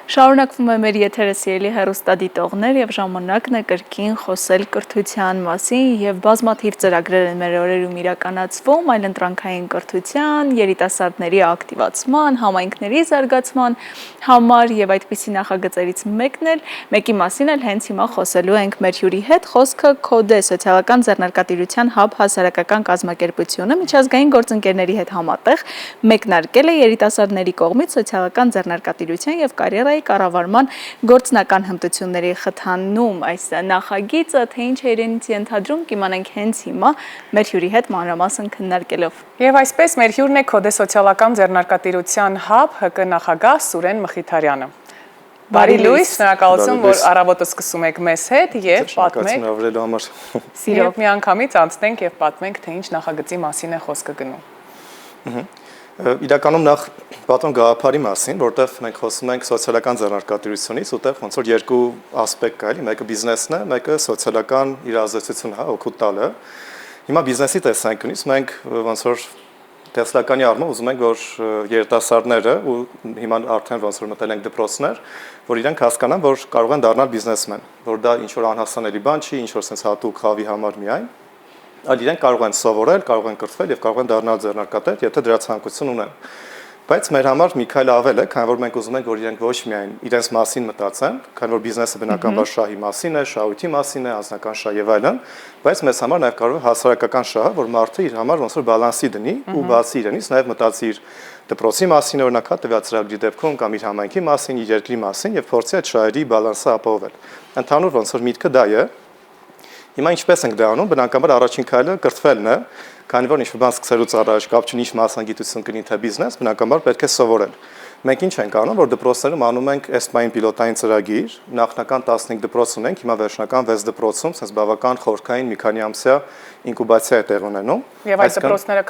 Շարունակվում է մեր եթերը սիրելի հեռուստադիտողներ եւ ժամանակն է կրկին խոսել կրթության մասին եւ բազմաթիվ ծրագրեր են մեր օրերում իրականացվում այլընտրանքային կրթության, երիտասարդների ակտիվացման, համայնքների զարգացման համար եւ այդպիսի նախագծերից մեկի մասին էլ հենց հիմա խոսելու ենք մեր հյուրի հետ խոսքը Code սոցիալական ձեռնարկատիրության հաբ հասարակական կազմակերպությունը միջազգային գործընկերների հետ համատեղ մեկնարկել է երիտասարդների կողմից սոցիալական ձեռնարկատիրության եւ կարիերայի կառավարման գործնական հմտությունների խթանում այս նախագիծը, թե ինչ է իրենից ենթադրում, կիմանանք հենց հիմա մեր հյուրի հետ մանրամասն քննարկելով։ Եվ այսպես մեր հյուրն է Code սոցիալական ձեռնարկատիրության հաբ ՀԿ նախագահ Սուրեն Մխիթարյանը։ Բարի լույս, շնորհակալություն, որ առավոտը սկսում եք մեզ հետ եւ պատմեք։ Սիրով միանգամից անցնենք եւ պատմենք, թե ինչ նախագծի մասին է խոսքը գնում։ Իրականում նախ պատմեմ գաղափարի մասին, որտեղ մենք խոսում ենք սոցիալական ձեռնարկատիրությունից, ուտեղ ոնց որ երկու ասպեկտ կա, էլի, մեկը բիզնեսն է, մեկը սոցիալական իրազեկությունն է, օգուտ տալը։ Հիմա բիզնեսի տեսանկյունից մենք ոնց որ տեսլականի առումով ուզում ենք, որ երիտասարդները ու հիմա արդեն ոնց որ մտել ենք դպրոցներ, որ իրենք հասկանան, որ կարող են դառնալ բիզնեսմեն, որ դա ինչ որ անհասանելի բան չի, ինչ որ sense հատուկ խավի համար միայն, այլ իրենք կարող են սովորել, կարող են կրթվել եւ կարող են դառնալ ձեռնարկատեր, եթե դրա ցանկություն ունեն։ Բայց մեր համար մի քայլ ավել է, քանի որ մենք ուզում ենք, որ իրենք ոչ միայն իրենց մասին մտածեն, քանի որ բիզնեսը բնականաբար շահի մասին է, շահույթի մասին է, անձնական շահ եւ այլն, բայց մեզ համար նաեւ կարող է հասարակական շահը, որ մարդը իր համար ոնց որ բալանսի դնի ու բացի իրենից նաեւ մտածի իր դպրոցի մասին օրինակ հա տվյալ ծրագրի դեպքում կամ իր համայնքի մասին, իր երկրի մասին եւ փորձի այդ շահերի բալանսը ապահովել։ Ընդհանուր ոնց որ միտքը դա է։ Հիմա ինչպես ենք դա անում, բնականաբար առաջին քայլը կրթվելն է, քանի որ ինչ-որ բան սկսելուց առաջ կապ չունի ինչ մասնագիտություն կնի թե բիզնես, բնականաբար պետք է սովորել։ Մենք ինչ ենք անում, որ դպրոցներում անում ենք ESPA-ին պիլոտային ծրագիր, նախնական 15 դպրոց ունենք, հիմա վերջնական 6 դպրոցում, sense բավական խորքային մի քանի ամսյա ինկուբացիա է տեղ ունենում։ Եվ այդ դպրոցները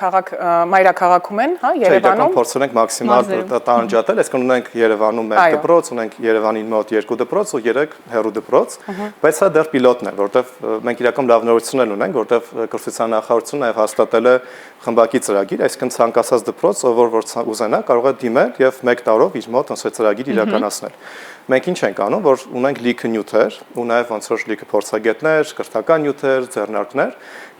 մայրաքաղաքում են, հա, Երևանում։ Փորձում ենք մաքսիմալ տարանջատել, այսինքն ունենք Երևանում 1 դպրոց, ունենք Երևանին մոտ 2 դպրոց ու 3 հեռու դպրոց, բայց սա դեռ պիլոտն է, որտեղ մենք իրական լավ նորություններ ունենք, որտեղ կրթության նախարարությունը նաև հաստատել է խմբակի ծրագիր, այսինքն ցանկացած դպրոց, ով որ ուզենա, կարող է դիմել եւ 1 տարով իր մոտ ոնց է ծրագիր իրականացնել։ Մենք ինչ ենք անում, որ ունենք լիքը նյութեր, ու նաև ոնց որ լիքը փորձագետներ, կրթական նյութեր, ձեռնարկներ,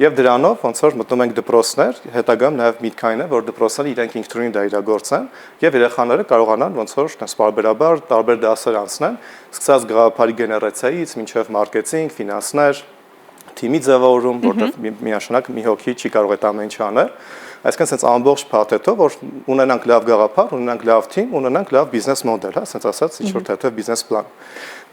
եւ դրանով ոնց որ մտնում ենք դպրոցներ, հետագայում նաև միտքային է, որ դպրոցները իրենք ինքնուրույն դա իրագործեն, եւ երեխաները կարողանան ոնց որ տես բարբերաբար տարբեր դասեր անցնեն, սկսած գաղափարի գեներացիայից մինչև մարքեթինգ, ֆինանսներ, թիմի ձևավորում, որտեղ միանշանակ մի հոգի չի կարող այդ ամեն ինչը անել, այսինքն sense ամբողջ փաթեթով, որ ունենանք լավ գաղափար, ունենանք լավ թիմ, ունենանք լավ բիզնես մոդել, հա, sense ասած ինչ-որ թեթև բիզնես պլան։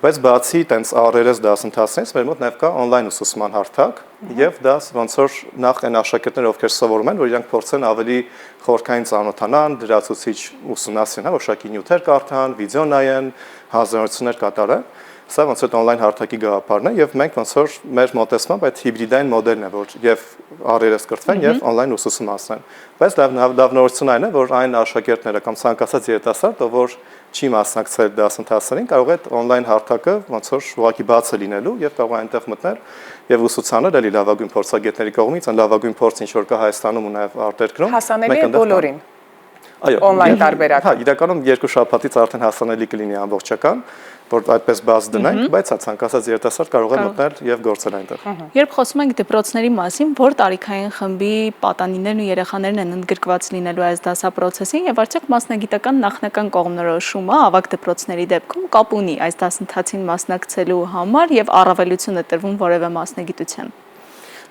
Բայց բացի տենց առերես դասընթացներից մեր մոտ նաև կա on-line ուսուցման հարթակ, եւ դա ոնց որ նախ այն աշակերտները, ովքեր սովորում են, որ իրանք փորձեն ավելի խորքային ծանոթանան, դրացուցիչ ուսումնասիրեն, հա, որոշակի նյութեր կարդան, վիդեո նայեն, հանձնարարություններ կատարեն։ Սա ոնց որ on-line հարթակի գաղափարն է եւ մենք ոնց որ մեր մոտեցմամբ այդ հիբրիդային մոդելն է, որ եւ առերես կրթվեն եւ on-line ուսուցում ասեն։ Բայց լավ նորություն այն է, որ այն աշակերտները կամ ցանկացած երիտասարդ, ով որ չի մասնակցել դասընթացներին, կարող է on-line հարթակը ոնց որ ուղղակի բաց է լինելու եւ կարող է այնտեղ մտնել եւ ուսուցանել էլի լավագույն փորձագետների կողմից, այն լավագույն փորձ ինչ որ կա Հայաստանում ու նաեւ արտերկրում։ Հասանելի է բոլորին։ Այո, on-line տարբերակ։ Հա, իրականում 2 շաբաթից արդեն հասանելի կլինի ամբողջական, որ այդպես բաց դնենք, բայց ցանկացած երիտասարդ կարող է մտնել եւ գործել այնտեղ։ Երբ խոսում ենք դպրոցների մասին, որ տարիքային խմբի պատանիներն ու երեխաներն են ընդգրկված լինելու այս դասապրոցեսին եւ արդյոք մասնագիտական նախնական կողմնորոշումը ավագ դպրոցների դեպքում կապ ունի այս դասընթացին մասնակցելու համար եւ առավելություն է տրվում որևէ մասնագիտության։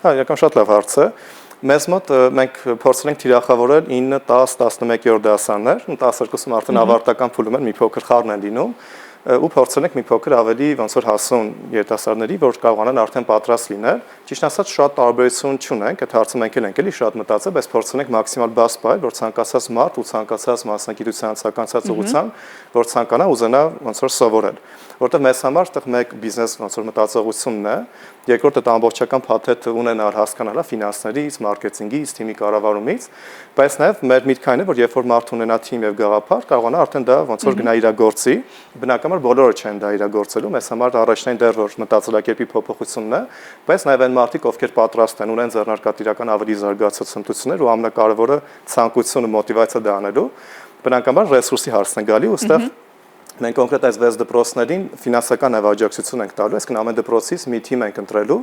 Հա, իրական շատ լավ հարց է։ Մեզ մոտ մենք փորձել ենք թիրախավորել 9, 10, 11-րդ դասարաններ, 12-ում արդեն ավարտական փուլում են, մի փոքր խառն են լինում, ու փորձել ենք մի փոքր ավելի ոնց որ հասուն երիտասարդների, որ կարողանան արդեն պատրաստ լինել։ Ճիշտ ասած շատ տարբերություն չունենք, այդ հարցը մենք էլ ենք էլի շատ մտածել, բայց փորձել ենք մաքսիմալ բաց պահել, որ ցանկացած մարդ ու ցանկացած մասնագիտության, ցանկացած ուղղության, որ ցանկանա ուզենա ոնց որ սովորել։ Որտեղ մեզ համար այդտեղ մեկ բիզնես ոնց որ մտածողությունն է, երկրորդ այդ ամբողջական փաթեթը ունենալ հասկանալա ֆինանսներից, մարքեթինգից, թիմի կառավարումից, բայց նաև մեր միտքն է, որ երբ որ մարդ ունենա թիմ եւ գաղափար, կարողանա արդեն դա ոնց որ գնա իրագործի, բնականաբար բոլորը չեն դա իրագործելու, մեզ համար առաջնային դեռ որ մտածելակերպի փոփոխությունն է, բայց նաև այն մարդիկ, ովքեր պատրաստ են ունեն ձեռնարկատիրական ավելի զարգացած հմտություններ ու ամենակարևորը ցանկությունը, մոտիվացիա դա անելու, բնականաբար ռեսուրսի հարցն է գալի ու այստեղ Մենք կոնկրետ այս 6 դպրոցներին ֆինանսական աջակցություն ենք տալու, այսինքն ամեն դպրոցից մի թիմ ենք ընտրելու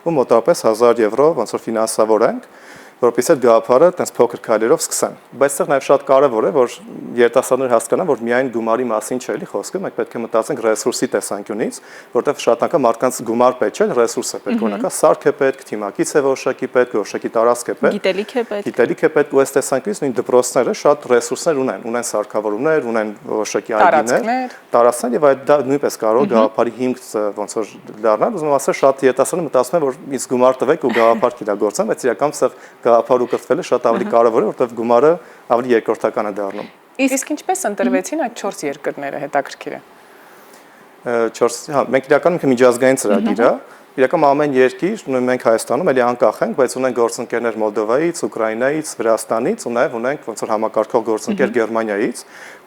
ու մոտավորապես 1000 եվրո ոնց որ ֆինանսավորենք, որովհետեւ այդ գաղափարը տենց փոքր քայլերով սկսեն։ Բայց այստեղ նաև շատ կարևոր է, որ երիտասարդները հասկանան, որ միայն գումարի մասին չէ էլի խոսքը, մենք պետք է մտածենք ռեսուրսի տեսանկյունից, որովհետեւ շատ անգամ մարդկանց գումար պետք չէ, ռեսուրս է պետք, օրինակ սարք է պետք, թիմակից է որոշակի պետք, որոշակի տարածք է պետք, գիտելիք է պետք։ Գիտելիք է պետք ու այս տեսանկյունից նույն դպրոցները շատ ռեսուրսներ ունեն սարքավորումներ, ունեն որոշակի այգիներ, տարածքներ եւ այդ դա նույնպես կարող է գաղափարի հիմք ոնց որ դառնալ, ուզում եմ ասել շատ երիտասարդները մտածում են, որ ինձ գումար տվեք ու գաղափար կիրագործեմ, բայց իրականում սա գաղափարը կրթվելը շատ ավելի կարևոր է, որովհետեւ գումարը ավելի երկրորդական է դառնում։ Իսկ ինչպես ընտրվեցին այդ 4 երկրները, հետաքրքիր է։ 4, հա, մենք իրականում միջազգային ծրագիր է, իրականում ամեն երկիր, նույն մենք Հայաստանում էլի անկախ ենք, բայց ունենք գործընկերներ Մոլդովայից, Ուկրաինայից, Վրաստանից ու նաև ունենք ոնց որ համակարգող գործընկեր Գերմանիայից։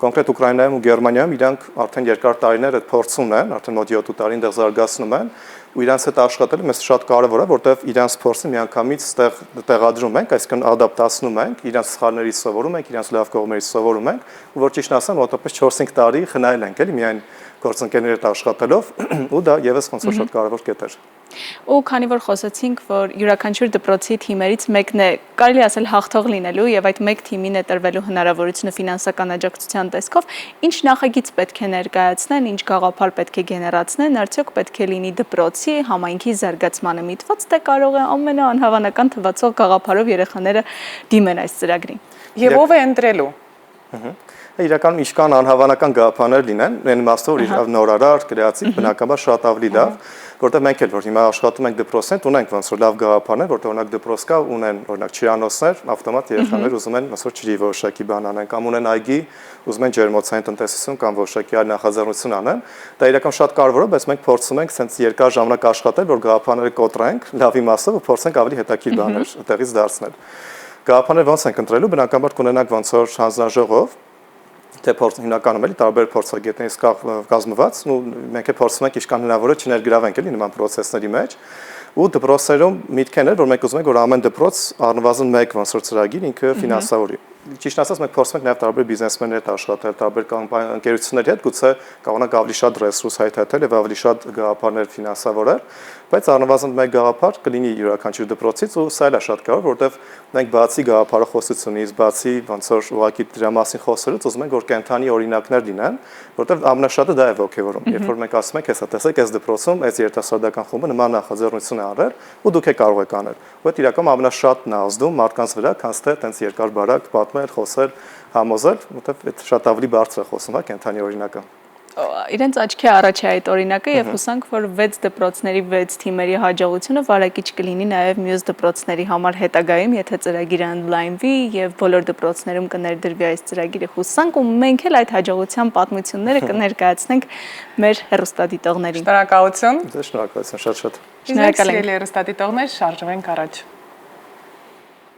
Կոնկրետ Ուկրաինայում ու Գերմանիայում իրանք արդեն երկար տարիներ այդ փորձ ունեն, արդեն մոտ 7 տարին դեռ զարգացնում են ու իրանց հետ աշխատելը մեզ շատ կարևոր է, որտեղ իրանց փորձը միանգամից տեղադրում ենք, այսինքն ադապտացնում ենք, իրանց սխալներից սովորում ենք, իրանց լավ կողմերից սովորում ենք, ու որ ճիշտ ասեմ, մոտավորապես 4-5 տարի խնայել ենք, էլի միայն գործընկերների հետ աշխատելով, ու դա եւս ոնց որ շատ կարևոր կետ էր։ Ու քանի որ խոսեցինք, որ յուրաքանչյուր դպրոցի թիմերից մեկն է, կարելի ասել հաղթող լինելու եւ այդ մեկ թիմին է տրվելու հնարավորությունը ֆինանսական աջակցության տեսքով, ինչ նախագիծ պետք է ներկայացնեն, ինչ գաղափար պետք է գեներացնեն, արդյոք պետք է լինի դպրոցի համայնքի զարգացմանը միտված, թե կարող է ամենաանհավանական թվացող գաղափարով երեխաները դիմեն այս ծրագրին։ Եվ ով է ընտրելու։ Իրականում ինչքան անհավանական գաղափարներ լինեն, այն իմաստով որ իր նորարար, կրեատիվ, բնականաբար շատ ավելի լավ, որտեղ մենք էլ որ հիմա աշխատում ենք դպրոցներում, ունենք ոնց որ լավ գաղափարներ, որտեղ օրինակ դպրոց կա, ունեն օրինակ չիրանոցներ, ավտոմատ երեխաներ ուզում են ոնց որ ջրի որոշակի բան անեն, կամ ունեն այգի, ուզում են ջերմոցային տնտեսություն կամ որոշակի այլ նախաձեռնություն անեն։ Դա իրական շատ կարևոր է, բայց մենք փորձում ենք sense երկար ժամանակ աշխատել, որ գաղափարները կոտրենք, լավ իմաստով ու փորձենք ավելի հետաքրքիր բաներ այդտեղից դարձնել։ Գաղափարները ոնց ենք ընտրելու, բնականաբար կունենանք ոնց որ հանձնաժողով թե փորձ հիմնականում էլի տարբեր փորձագետներից կազմված, ու մենք է փորձում ենք ինչքան հնարավոր է չներգրավենք էլի նման process-ների մեջ, ու դպրոցերում միտքն էր, որ մենք ուզում ենք, որ ամեն դպրոց առնվազն մեկ ոնց որ ծրագիր ինքը ֆինանսավորի։ Ճիշտ ասած մենք փորձում ենք նաև տարբեր բիզնեսմենների հետ աշխատել, տարբեր ընկերությունների հետ, գուցե կարողանանք ավելի շատ ռեսուրս հայթայթել եւ ավելի շատ գաղափարներ ֆինանսավորել, բայց առնվազն մեկ գաղափար կլինի յուրաքանչյուր դպրոցից ու սա էլ է շատ կարևոր, որովհետեւ մենք բացի գաղափարախոսությունից, բացի ոնց որ ուղղակի դրա մասին խոսելուց ուզում ենք, որ կենթանի օրինակներ լինեն, որովհետեւ ամենաշատը դա է ոգևորում։ Երբ որ մենք ասում ենք, հեսա տեսեք, այս դպրոցում այս երիտասարդական խումբը նման նախաձեռնություն է արել ու դուք եք կարող եք անել։ Ու այդ իրականում ամենաշատն է ազդում մարդկանց վրա, քան թե տենց երկար բարակ պատմել, խոսել, համոզել, որովհետեւ այդ շատ ավելի բարձր է խոսում, հա, կենթանի օրինակը։ Իրենց աչքի առաջ է այդ օրինակը եւ հուսանք, որ 6 դպրոցների 6 թիմերի հաջողությունը վարակիչ կլինի նաեւ մյուս դպրոցների համար հետագայում, եթե ծրագիրը ընդլայնվի եւ բոլոր դպրոցներում կներդրվի այս ծրագիրը, հուսանք ու մենք էլ այդ հաջողության պատմությունները կներկայացնենք մեր հեռուստադիտողներին։ Շնորհակալություն։ Շնորհակալություն շատ-շատ։ Շնորհակալ ենք հեռուստադիտողներ, շարժվենք առաջ։